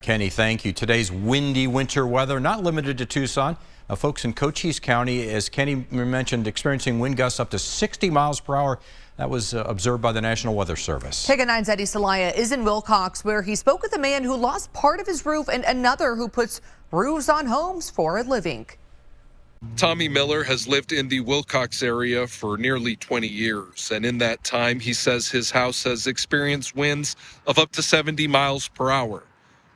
Kenny, thank you. Today's windy winter weather, not limited to Tucson. Folks in Cochise County, as Kenny mentioned, experiencing wind gusts up to 60 miles per hour. That was observed by the National Weather Service. KGUN 9's Eddie Salaya is in Willcox, where he spoke with a man who lost part of his roof and another who puts roofs on homes for a living. Tommy Miller has lived in the Willcox area for nearly 20 years, and in that time, he says his house has experienced winds of up to 70 miles per hour,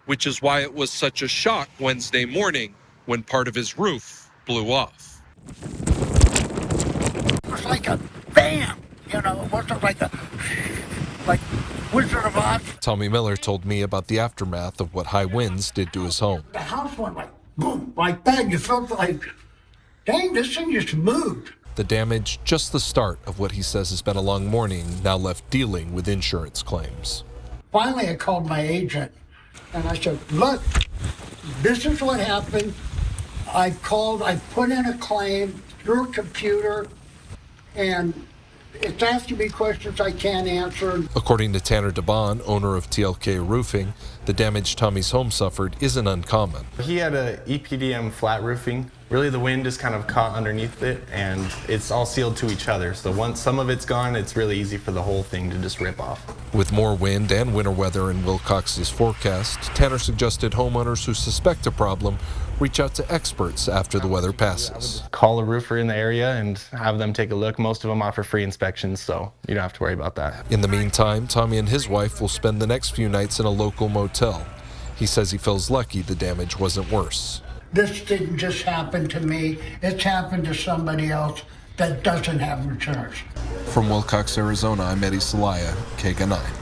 which is why it was such a shock Wednesday morning when part of his roof blew off. It was like a bam, it wasn't like Wizard of Oz. Tommy Miller told me about the aftermath of what high winds did to his home. The house went like boom, like that. You felt like, dang, this thing just moved. The damage, just the start of what he says has been a long morning, now left dealing with insurance claims. Finally, I called my agent and I said, look, this is what happened. I put in a claim through a computer, and it's asking me questions I can't answer. According to Tanner DeBon, owner of TLK Roofing, the damage Tommy's home suffered isn't uncommon. He had a EPDM flat roofing. Really, the wind just kind of caught underneath it, and it's all sealed to each other. So once some of it's gone, it's really easy for the whole thing to just rip off. With more wind and winter weather in Willcox's forecast, Tanner suggested homeowners who suspect a problem reach out to experts after the weather passes. Call a roofer in the area and have them take a look. Most of them offer free inspections, so you don't have to worry about that. In the meantime, Tommy and his wife will spend the next few nights in a local motel. He says he feels lucky the damage wasn't worse. This didn't just happen to me. It's happened to somebody else that doesn't have insurance. From Willcox, Arizona, I'm Eddie Salaya, KGUN 9.